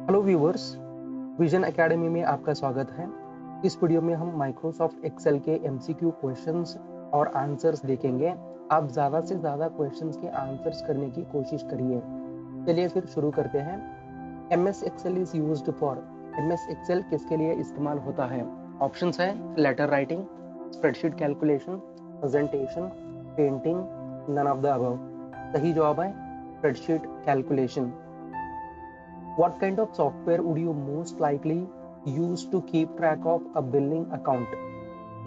Hello viewers, vision academy में आपका स्वागत है। इस वीडियो में हम माइक्रोसॉफ्ट एक्सेल के एमसीक्यू क्वेश्चंस और आंसर्स देखेंगे। आप ज़्यादा से ज़्यादा क्वेश्चंस के आंसर्स करने की कोशिश करिए। चलिए फिर शुरू करते हैं। MS Excel is used for. MS Excel किसके लिए इस्तेमाल होता है? ऑप्शंस है letter writing, spreadsheet calculation, presentation, painting, none of the above. सही जवाब है spreadsheet calculation. What kind of software would you most likely use to keep track of a billing account?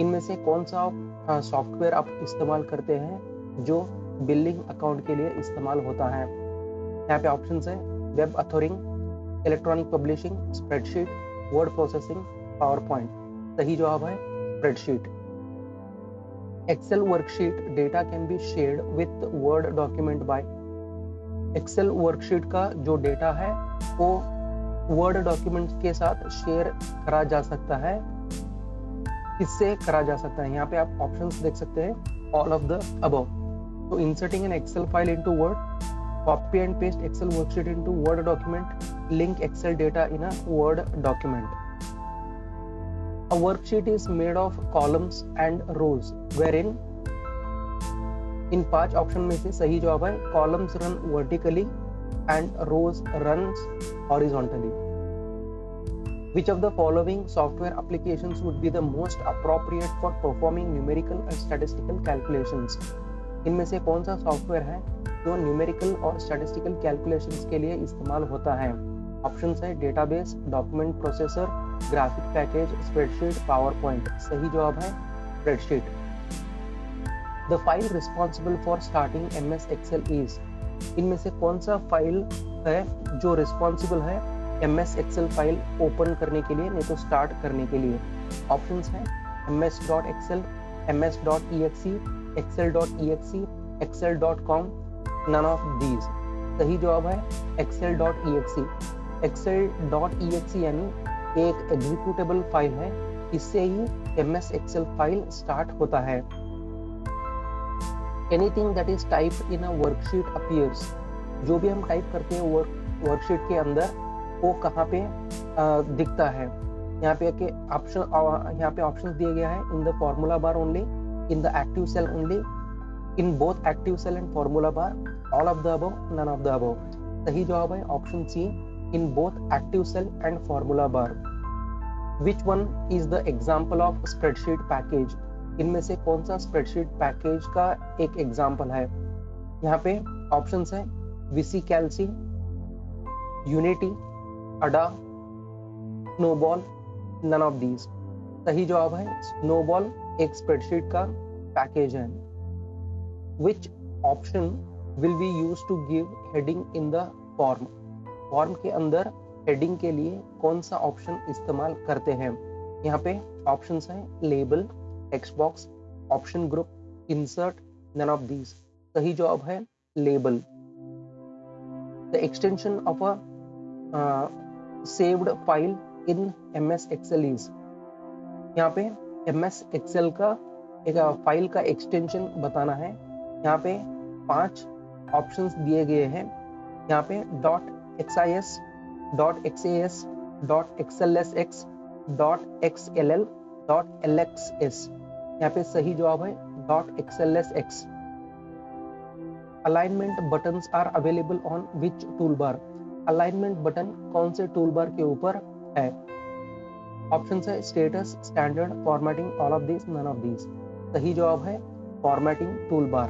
इनमें से कौन सा सॉफ्टवेयर आप इस्तेमाल करते हैं जो बिलिंग अकाउंट के लिए इस्तेमाल होता है? यहाँ पे ऑप्शंस है web authoring, electronic publishing, spreadsheet, word processing, PowerPoint. सही जवाब है spreadsheet. Excel worksheet data can be shared with word document by. Excel worksheet का जो डेटा है वो वर्ड डॉक्यूमेंट के साथ शेयर करा जा सकता है। किससे करा जा सकता है? यहाँ पे आप ऑप्शंस देख सकते हैं, ऑल ऑफ द अबव। तो inserting an Excel file into Word, copy and paste Excel worksheet into Word document, link Excel data in a Word document. A worksheet is made of columns and rows wherein. इन 5 option में से सही जवाब है columns run vertically and rows runs horizontally. Which of the following software applications would be the most appropriate for performing numerical and statistical calculations? इनमें से कौन सा सॉफ्टवेयर है जो न्यूमेरिकल और स्टैटिस्टिकल कैलकुलेशंस के लिए इस्तेमाल होता है? ऑप्शंस है database, document processor, graphic package, spreadsheet, power point. सही जवाब है spreadsheet. The file responsible for starting MS Excel is। इनमें से कौन सा फाइल है जो रिस्पॉन्सिबल है MS Excel फाइल ओपन करने के लिए, नहीं तो स्टार्ट करने के लिए? ऑप्शंस हैं ms.excel, ms.exe, excel.exe, excel.com, none of these। सही जवाब है excel.exe। excel.exe यानी एक एग्जीक्यूटेबल फाइल है, इससे ही MS Excel फाइल स्टार्ट होता है। Anything that is typed in a worksheet appears। जो भी हम टाइप करते हैं वर्कशीट के अंदर वो कहाँ पे दिखता है? यहाँ पे ऑप्शन दिए गया है in the formula bar only, in the active cell only, in both active cell and formula bar, all of the above, none of the above. सही जवाब है option C, in both active cell and formula bar. Which one is the example of spreadsheet package? इनमें से कौन सा spreadsheet package का एक example है? यहाँ पे ऑप्शंस है VisiCalc, Unity, Ada, Snowball, none of these. सही जवाब है स्नोबॉल एक स्प्रेडशीट का पैकेज है। Which option will be used to give heading in the form? Form के अंदर हेडिंग के लिए कौन सा ऑप्शन इस्तेमाल करते हैं? यहाँ पे ऑप्शंस हैं label, text box, option group, insert, none of these. सही जवाब है label. The extension of a saved file in MS Excel is. यहाँ पे MS Excel का एक फाइल का एक्सटेंशन बताना है। यहाँ पे 5 ऑप्शंस दिए गए हैं। यहाँ पे .xis, .xas, .xlsx, .xll, .lxs। यहाँ पे सही जवाब है .xlsx। Alignment buttons are available on which tool bar? Alignment button कौन से टूल बार के ऊपर है? ऑप्शंस है status, standard, formatting, all of this, none of these. सही जवाब है formatting tool bar.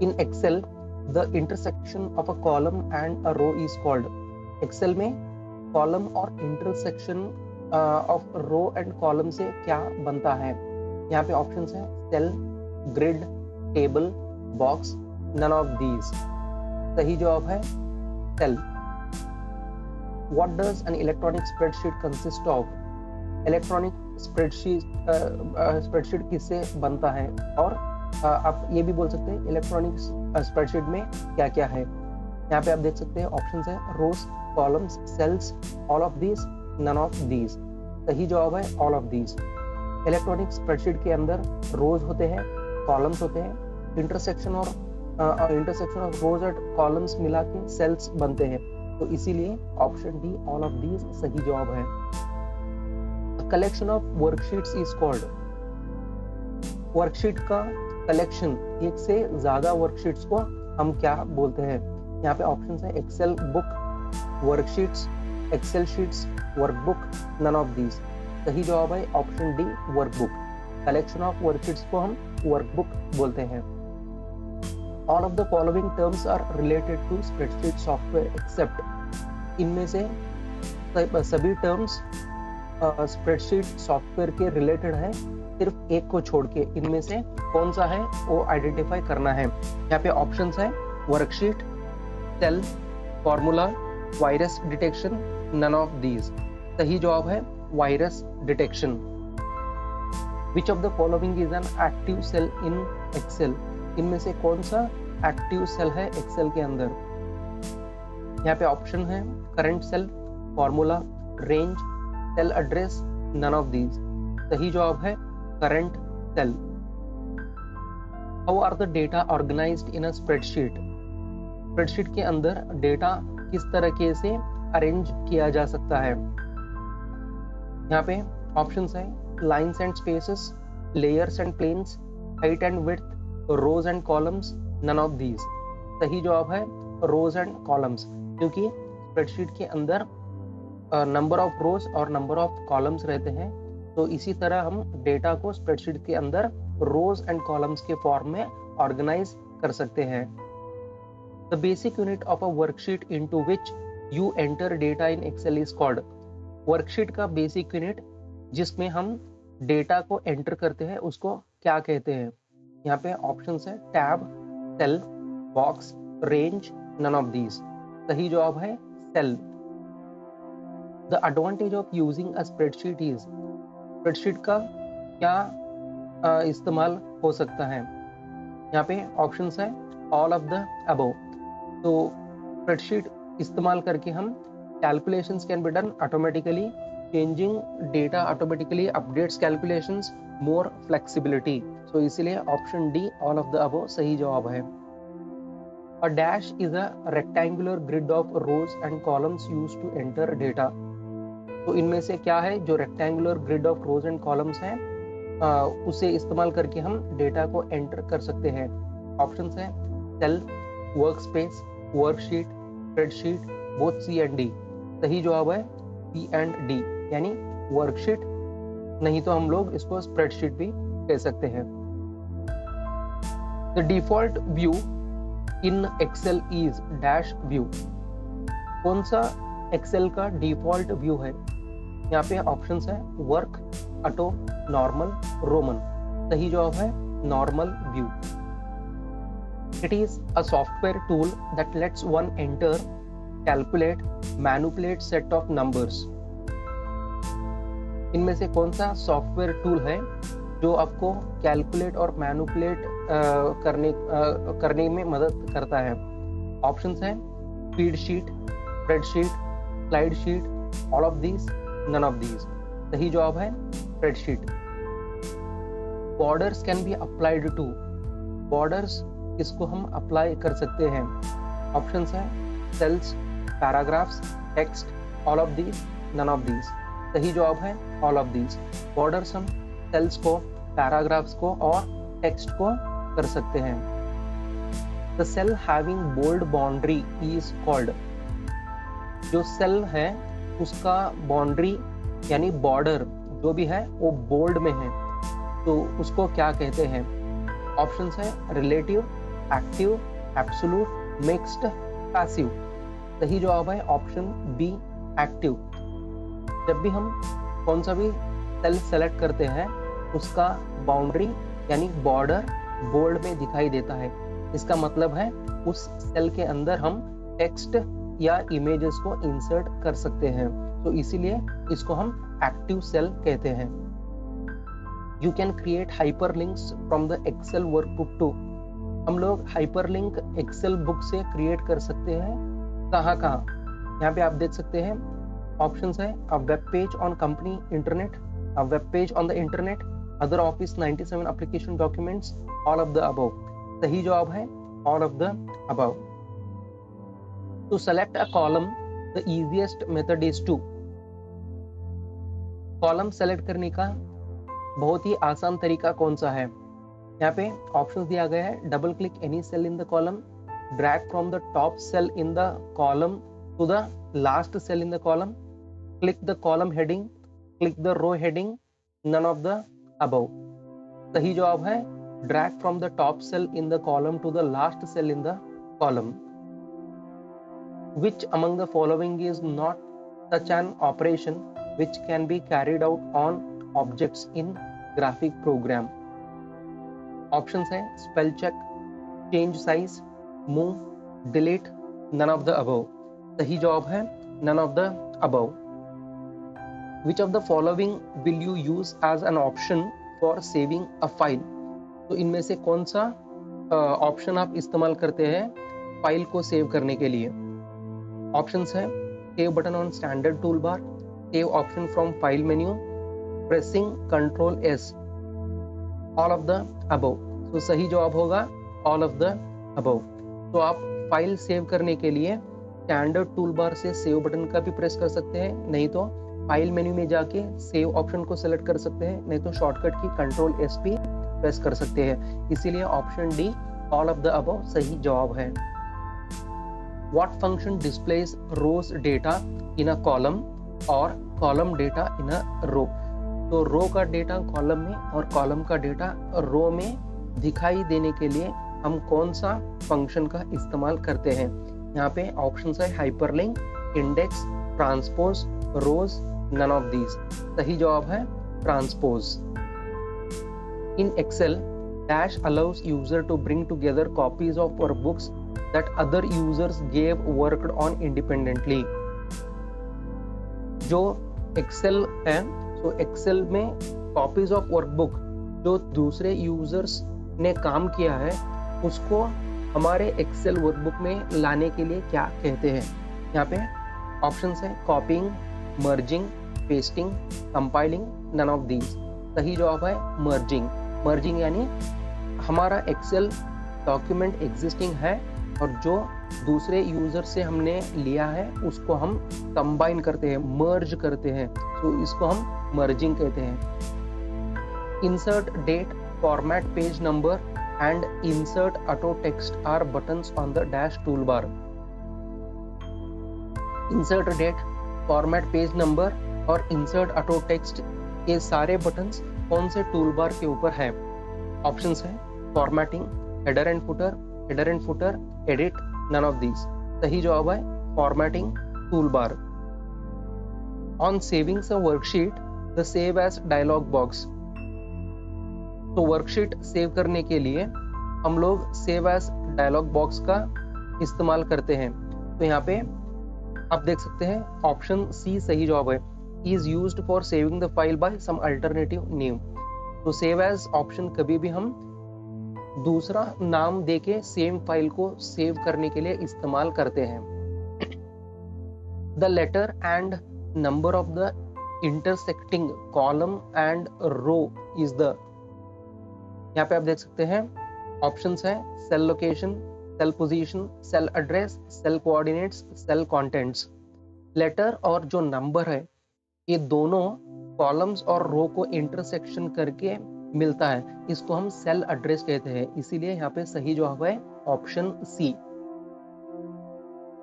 In Excel the intersection of a column and a row is called. Excel में कॉलम और intersection of row and column से क्या बनता है? यहाँ पे ऑप्शंस हैं cell, grid, table, box, none of these. सही जवाब है cell. What does an electronic spreadsheet consist of? Electronic spreadsheet किससे बनता है? और आप ये भी बोल सकते हैं इलेक्ट्रॉनिक स्प्रेडशीट में क्या क्या है? यहाँ पे आप देख सकते हैं ऑप्शंस है rows, columns, cells, all of these, none of these. सही जवाब है all of these. Electronic spreadsheet के अंदर रोज होते हैं, कॉलम्स होते हैं, intersection of rows and columns मिला के सेल्स बनते हैं। तो इसीलिए option D all of these सही जवाब है। Collection of worksheets is called, worksheet का कलेक्शन, एक से ज्यादा वर्कशीट्स को हम क्या बोलते हैं? यहाँ पे ऑप्शन है Excel book, worksheets, Excel sheets, workbook, none of these. सही जवाब है option D workbook. Collection of worksheets को हम वर्कबुक बोलते हैं। All of the following terms are related to spreadsheet software except, इनमें से सभी टर्म्स स्प्रेडशीट सॉफ्टवेयर के रिलेटेड है, सिर्फ एक को छोड़ के। इनमें से कौन सा है वो आइडेंटिफाई करना है। यहाँ पे ऑप्शंस है worksheet, cell, formula, virus detection, none of these. सही जवाब है virus detection. Which of the following is an active cell in Excel, इनमें से कौन सा एक्टिव सेल है एक्सेल के अंदर? यहाँ पे ऑप्शन है current cell, formula, range, cell address, none of these. सही जवाब है current cell. How are the data organised in a spreadsheet, spreadsheet के अंदर डेटा किस तरीके से अरेंज किया जा सकता है? यहाँ पे ऑप्शंस है lines and spaces, layers and planes, height and width, rows and columns, none of these. सही जवाब है रोज एंड कॉलम्स, क्योंकि स्प्रेडशीट के अंदर नंबर ऑफ रोज और नंबर ऑफ कॉलम्स रहते हैं, तो इसी तरह हम डेटा को स्प्रेडशीट के अंदर रोज एंड कॉलम्स के फॉर्म में ऑर्गेनाइज कर सकते हैं। The basic unit of a worksheet into which you enter data in Excel is called, worksheet का बेसिक यूनिट जिसमें हम डेटा को एंटर करते हैं उसको क्या कहते हैं? यहाँ पे ऑप्शंस है tab, cell, box, range, none of these. सही जवाब है cell. The advantage of using a spreadsheet is, spreadsheet का क्या इस्तेमाल हो सकता है? यहाँ पे ऑप्शंस है ऑल ऑफ द अबव। तो स्प्रेडशीट इस्तेमाल करके हम calculations can be done automatically, changing data automatically updates calculations, more flexibility. So इसीलिए option D all of the above सही जवाब है। A dash is a rectangular grid of rows and columns used to enter data. तो इनमें से क्या है जो rectangular grid of rows and columns है उसे इस्तेमाल करके हम डेटा को एंटर कर सकते हैं? ऑप्शंस है cell, workspace, worksheet, spreadsheet, both C and D. सही जवाब है सी एंड डी, यानी वर्कशीट, नहीं तो हम लोग इसको स्प्रेडशीट भी कह सकते हैं। The default view in Excel is dash view, कौन सा एक्सेल का डिफॉल्ट व्यू है? यहाँ पे ऑप्शंस है वर्क, ऑटो, नॉर्मल, रोमन। सही जवाब है normal view. It is a software tool that let's one enter, calculate, manipulate set of numbers. इनमें से कौन सा सॉफ्टवेयर टूल है जो आपको कैलकुलेट और मैनिपुलेट करने में मदद करता है? ऑप्शंस है speed sheet, spreadsheet, slide sheet, all of these, none of these. सही जवाब है spreadsheet. Borders can be applied to, borders इसको हम अप्लाई कर सकते हैं? ऑप्शंस है cells, paragraphs, text, all of these, none of these. सही जवाब है ऑल ऑफ दीज। बॉर्डर्स हम सेल्स को, पैराग्राफ्स को और टेक्स्ट को कर सकते हैं। The cell having bold boundary is called, जो सेल है उसका बाउंड्री यानी बॉर्डर जो भी है वो बोल्ड में है, तो उसको क्या कहते हैं? ऑप्शंस है relative, active, absolute, mixed, passive. सही जवाब है ऑप्शन बी एक्टिव। जब भी हम कौन सा भी सेल सेलेक्ट करते हैं उसका बाउंड्री यानी बॉर्डर बोल्ड में दिखाई देता है, इसका मतलब है उस सेल के अंदर हम टेक्स्ट या इमेजेस को इंसर्ट कर सकते हैं, तो इसीलिए इसको हम एक्टिव सेल कहते हैं। You can create hyperlinks from the Excel workbook to, हम लोग हाइपरलिंक एक्सेल बुक से क्रिएट कर सकते हैं कहाँ कहाँ? यहाँ पे आप देख सकते हैं ऑप्शंस है a web page on company internet, a web page on the internet, other office 97 application documents, all of the above. सही जवाब है all of the above. To select a column the easiest method is to. Column select करने का बहुत ही आसान तरीका कौन सा है? यहाँ पे ऑप्शन दिया गया है, double click any cell in the column, drag from the top cell in the column to the last cell in the column, click the column heading, click the row heading, none of the above. सही जवाब है drag from the top cell in the column to the last cell in the column. Which among the following is not such an operation which can be carried out on objects in graphic program? Options है spell check, change size, move, delete, none of the above। सही जवाब है none of the above। Which of the following will you use as an option for saving a file? तो इनमें से कौन सा option आप इस्तेमाल करते हैं फाइल को सेव करने के लिए? ऑप्शंस है save button on standard tool bar, save option from file menu, pressing control S, all of the above. तो सही जवाब होगा ऑल ऑफ द अबव। तो आप फाइल सेव करने के लिए स्टैंडर्ड टूल बार से सेव बटन का भी प्रेस कर सकते हैं, नहीं तो फाइल मेन्यू में जाके सेव ऑप्शन को सेलेक्ट कर सकते हैं, नहीं तो शॉर्टकट की कंट्रोल एस भी प्रेस कर सकते हैं। इसीलिए option D all of the above सही जवाब है। What function displays rows data in a column और column data in a row? तो रो का डेटा कॉलम में और कॉलम का डेटा रो में दिखाई देने के लिए हम कौन सा फंक्शन का इस्तेमाल करते हैं? यहाँ पे ऑप्शंस है hyperlink, index, transpose, rows, none of these. सही जवाब है transpose. In Excel dash allows user to bring together copies of workbooks that other users gave worked on independently। जो एक्सेल है, तो एक्सेल में कॉपीज ऑफ वर्कबुक जो दूसरे users ने काम किया है उसको हमारे एक्सेल वर्कबुक में लाने के लिए क्या कहते हैं? यहाँ पे ऑप्शंस है copying, merging, pasting, compiling, none of these. सही जवाब है मर्जिंग। मर्जिंग यानी हमारा एक्सेल डॉक्यूमेंट एग्जिस्टिंग है और जो दूसरे यूजर से हमने लिया है उसको हम कंबाइन करते हैं, मर्ज करते हैं, तो इसको हम मर्जिंग कहते हैं। Insert date, format page number and insert auto text are buttons on the dash tool bar. Insert date, format page number और इंसर्ट ऑटो टेक्स्ट ये सारे बटन्स कौन से टूल बार के ऊपर है? ऑप्शंस है formatting, header and footer, edit, none of these. सही जवाब है formatting tool bar. On saving a worksheet the save as dialog box. तो वर्कशीट सेव करने के लिए हम लोग सेव एज डायलॉग बॉक्स का इस्तेमाल करते हैं। तो यहाँ पे आप देख सकते हैं ऑप्शन सी सही जवाब है, is used for saving the file by some alternative name. तो सेव एज ऑप्शन कभी भी हम दूसरा नाम देके सेम फाइल को सेव करने के लिए इस्तेमाल करते हैं। The letter and number of the intersecting column and row is the. यहाँ पे आप देख सकते हैं ऑप्शंस है cell location, cell position, cell address, cell coordinates, cell contents. Letter और जो नंबर है ये दोनों कॉलम्स और रो को इंटरसेक्शन करके मिलता है, इसको हम सेल एड्रेस कहते हैं। इसीलिए यहाँ पे सही जवाब है option C.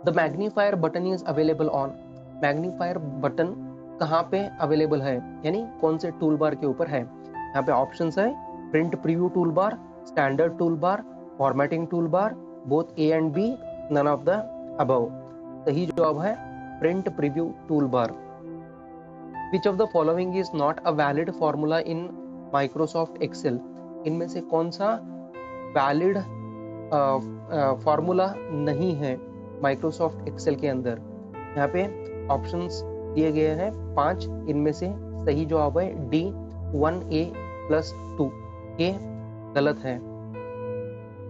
The magnifier button is available on. Magnifier button कहाँ पे अवेलेबल है, यानी कौन से टूल बार के ऊपर है? यहाँ पे ऑप्शंस है print preview tool bar, standard tool bar, formatting tool bar, both A and B, none of the above. सही जवाब है print preview tool bar. Which of the following is not a valid formula in Microsoft Excel? इनमें से कौन सा valid formula नहीं है Microsoft Excel के अंदर? यहाँ पे ऑप्शंस दिए गए हैं 5, इनमें से सही जवाब है डी 1a+2। ये गलत है।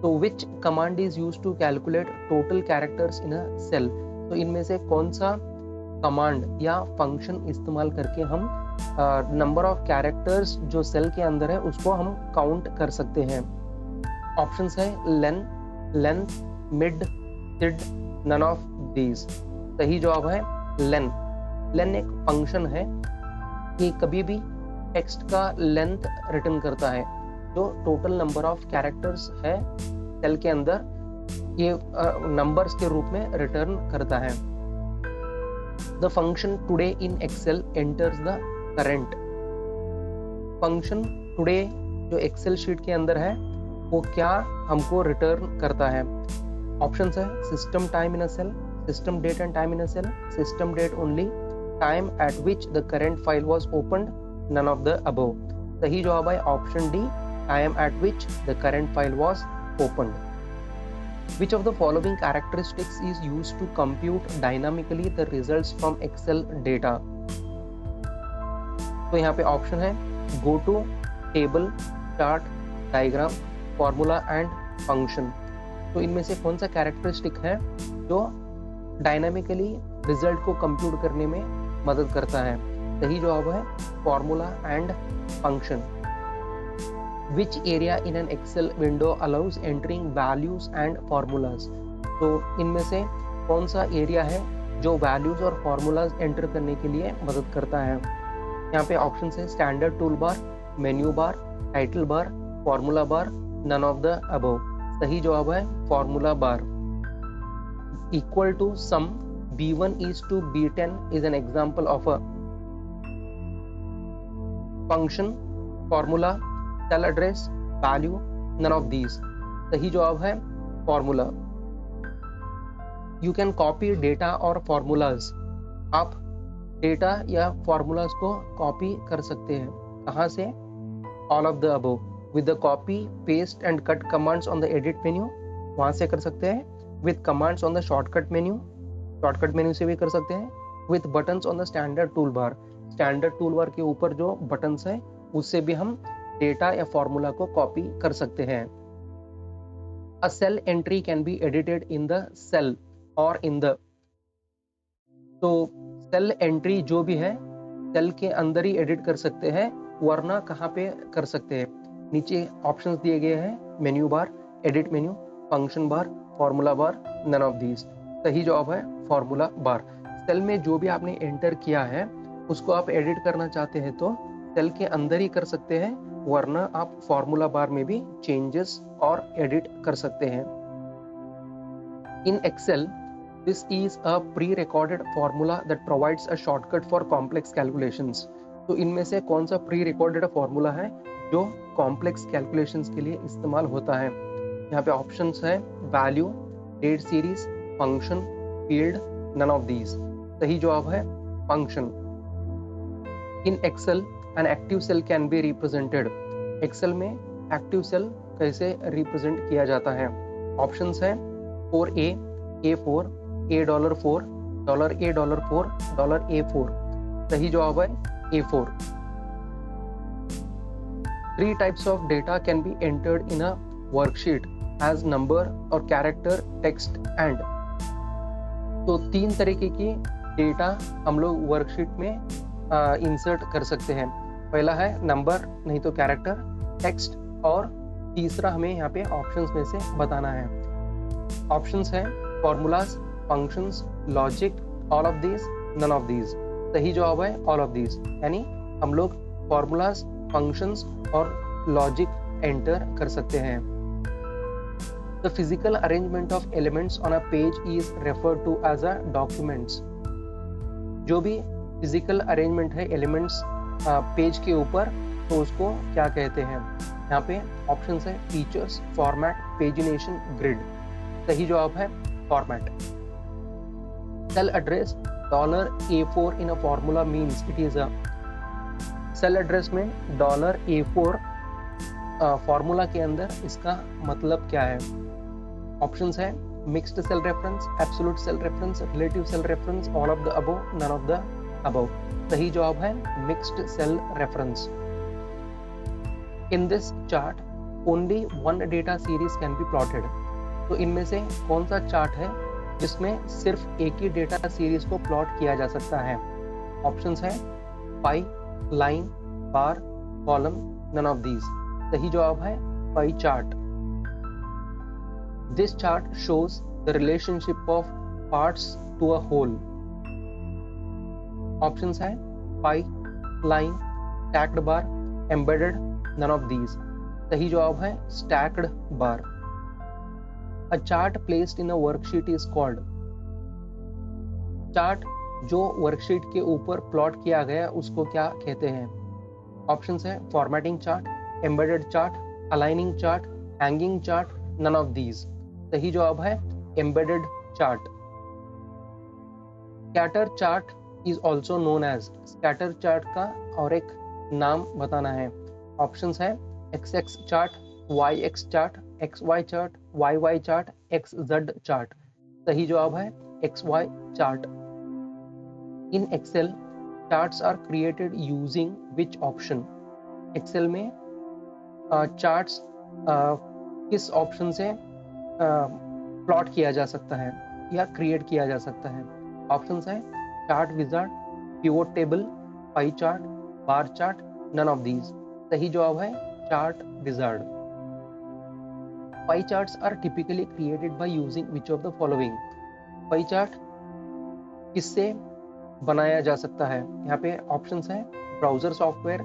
तो which command is used to calculate total characters in a cell? तो इनमें से कौन सा कमांड या फंक्शन इस्तेमाल करके हम नंबर ऑफ कैरेक्टर्स जो सेल के अंदर है उसको हम काउंट कर सकते हैं? ऑप्शंस है length, mid, sid, none of these. सही जवाब है लेन। लेन एक फंक्शन है कि कभी भी टेक्स्ट का लेंथ रिटर्न करता है, जो टोटल नंबर ऑफ कैरेक्टर्स है सेल के अंदर, ये नंबर्स के रूप में रिटर्न करता है। The function today in Excel enters the current. Function today जो एक्सेल शीट के अंदर है वो क्या हमको रिटर्न करता है? ऑप्शन है system time in a cell, system date and time in a cell, system date only, time at which the current file was opened, none of the above. सही जवाब है option D, time at which the current file was opened. Which of the following characteristics is used to compute dynamically the results from Excel data? तो यहाँ पे option है go to, table, chart, diagram, formula and function। तो इनमें से कौन सा characteristic है जो डायनामिकली रिजल्ट को कंप्यूट करने में मदद करता है? सही जवाब है formula and function. Which area in an Excel window allows entering values and formulas? तो इनमें से कौन सा एरिया है जो वैल्यूज और फॉर्मूलाज एंटर करने के लिए मदद करता है? यहाँ पे ऑप्शन है standard tool bar, menu bar, title bar, formula bar, none of the above. सही जवाब है formula bar. Equal to sum B1 is to B10 is an example of a function, formula, cell address, value, none of these। सही जवाब है formula. You can copy data और formulas. आप data या formulas को कॉपी कर सकते हैं। कहाँ से? All of the above. With the copy, paste and cut commands on the edit menu, वहां से कर सकते हैं। With commands on the shortcut menu, shortcut menu से भी कर सकते हैं। With buttons on the standard tool bar, standard tool bar के ऊपर जो बटन्स है उससे भी हम डेटा या फॉर्मूला को कॉपी कर सकते हैं। A cell entry can be edited in the cell or in the. तो सेल एंट्री जो भी है सेल के अंदर ही एडिट कर सकते हैं, वरना कहाँ पे कर सकते हैं? नीचे ऑप्शंस दिए गए हैं, menu bar, edit menu, function bar, formula bar, none of these. सही जवाब है फॉर्मूला बार। सेल में जो भी आपने एंटर किया है उसको आप एडिट करना चाहते हैं तो सेल के अंदर ही कर सकते हैं, वरना आप फॉर्मूला बार में भी चेंजेस और एडिट कर सकते हैं। In Excel this is a pre recorded formula that provides a shortcut for complex calculations. तो इनमें से कौन सा प्री रिकॉर्डेड फॉर्मूला है जो कॉम्प्लेक्स कैलकुलेशंस के लिए इस्तेमाल होता है? यहाँ पे ऑप्शंस है value, date series, function, field, none of these. सही जवाब है function. In Excel an active cell can be represented. Excel में एक्टिव सेल कैसे रिप्रेजेंट किया जाता है? ऑप्शंस है $4A, A4, $4, $A4, $A4। सही जवाब है A4। 3 types of data can be entered in a worksheet as number or character, text and। तो 3 तरीके की डेटा हम लोग वर्कशीट में इंसर्ट कर सकते हैं। पहला है नंबर, नहीं तो कैरेक्टर, टेक्स्ट, और तीसरा हमें यहाँ पे ऑप्शंस में से बताना है। ऑप्शंस है formulas, functions, logic, all of these, none of these. सही जवाब है ऑल ऑफ दीज, यानी हम लोग फॉर्मूलाज, फंक्शंस और लॉजिक एंटर कर सकते हैं। The physical arrangement of elements on a page is referred to as a documents। जो भी फिजिकल अरेंजमेंट है एलिमेंट्स पेज के ऊपर, तो उसको क्या कहते हैं? यहाँ पे ऑप्शंस है फीचर्स, फॉर्मेट, पेजिनेशन, ग्रिड। सही जवाब है format. Cell address $A4 in a formula means it is a। Cell address में $A4 फॉर्मूला के अंदर इसका मतलब क्या है? ऑप्शंस है mixed cell reference, absolute cell reference, relative cell reference, all of the above, none of the above. सही जवाब है mixed cell reference. In this chart only one data series can be plotted. तो इनमें से कौन सा chart है जिसमें सिर्फ एक ही डेटा सीरीज को प्लॉट किया जा सकता है? ऑप्शंस है pie, line, bar, column, none of these. सही जवाब है pie chart. This chart shows the relationship of parts to a whole। Options है pie, line, stacked bar, embedded, none of these. सही जवाब है stacked bar. A chart placed in a worksheet is called. Chart जो worksheet के ऊपर plot किया गया उसको क्या कहते हैं? ऑप्शंस है formatting chart, embedded chart, aligning chart, hanging chart, none of these. सही जवाब है embedded chart. Scatter chart is also known as. Scatter chart का और एक नाम बताना है। ऑप्शंस है XX chart, YX chart, XY chart, YY chart, XZ chart. सही जवाब है XY chart. In Excel charts are created using which option? Excel में चार्ट्स किस ऑप्शन से प्लॉट किया जा सकता है या क्रिएट किया जा सकता है? ऑप्शंस है chart wizard, pivot table, pie chart, bar chart, none of these. सही जवाब है chart wizard. Pie charts are typically created by using which of the following? Pie chart किससे बनाया जा सकता है? यहाँ पे ऑप्शंस है browser software,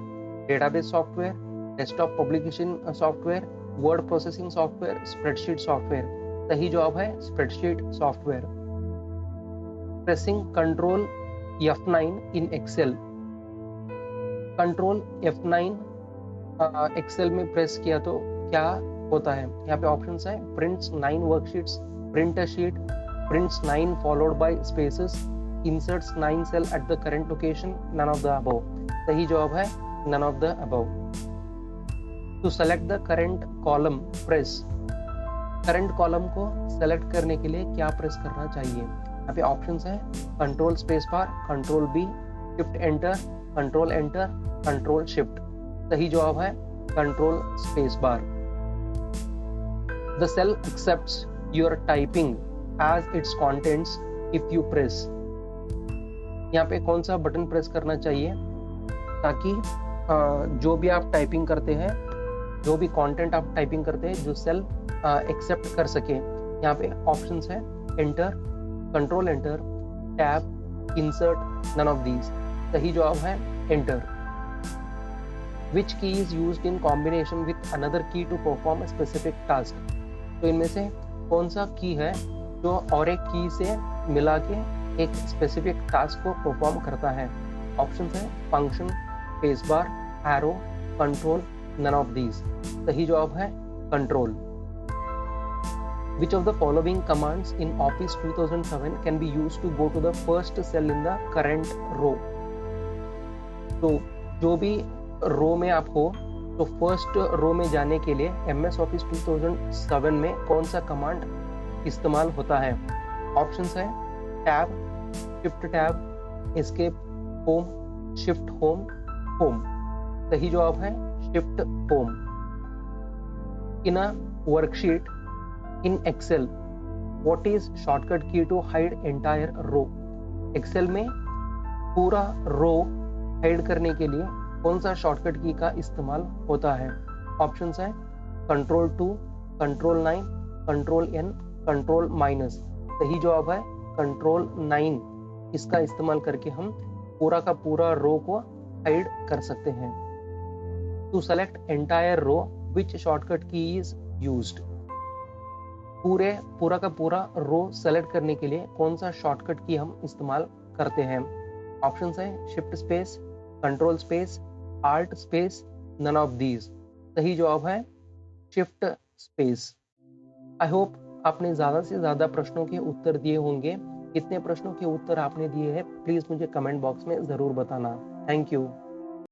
database software, desktop publication software, word processing software, spreadsheet software. सही जवाब है spreadsheet software. Pressing control F9 in Excel. Control F9 Excel में प्रेस किया तो क्या होता है? यहाँ पे ऑप्शंस है prints 9 worksheets, print a sheet, prints 9 followed by spaces, inserts 9 cell at the current location, none of the above. सही जवाब है none of the above. To select the current column press. Current column को select करने के लिए क्या press करना चाहिए? यहाँ पे ऑप्शंस है control space bar, control B, shift enter, control enter, control shift. सही जवाब है control space bar. The cell accepts your typing as its contents if you press. यहाँ पे कौन सा बटन प्रेस करना चाहिए ताकि जो भी आप टाइपिंग करते हैं, जो भी कंटेंट आप टाइपिंग करते हैं, जो सेल एक्सेप्ट कर सके? यहाँ पे ऑप्शंस है enter, control enter, tab, insert, none of these. सही जवाब है enter. Which key is used in combination with another key to perform a specific task? तो इनमें से कौन सा की है जो और एक की से मिला के एक स्पेसिफिक टास्क को परफॉर्म करता है? ऑप्शन है function, space bar, arrow, control, none of these. सही जवाब है control. Which of the following commands in Office 2007 can be used to go to the first cell in the current row? तो जो भी रो में आप हो तो फर्स्ट रो में जाने के लिए MS Office 2007 में कौन सा कमांड इस्तेमाल होता है? ऑप्शंस है tab, shift tab, escape, home, shift home, home. सही जवाब है shift home. In a worksheet in Excel, what is shortcut key to hide entire row? Excel में पूरा रो हाइड करने के लिए कौन सा शॉर्टकट की का इस्तेमाल होता है? ऑप्शंस है control 2, control 9, control N, control minus. सही जवाब है कंट्रोल 9। इसका इस्तेमाल करके हम पूरा का पूरा रो को हाइड कर सकते हैं। To select entire row which shortcut key is used? पूरा का पूरा रो सेलेक्ट करने के लिए कौन सा शॉर्टकट की हम इस्तेमाल करते हैं? ऑप्शंस है shift space, control space, alt space, none of these. सही जवाब है शिफ्ट स्पेस। आई होप आपने ज्यादा से ज्यादा प्रश्नों के उत्तर दिए होंगे। कितने प्रश्नों के उत्तर आपने दिए हैं प्लीज मुझे कमेंट बॉक्स में जरूर बताना। Thank you.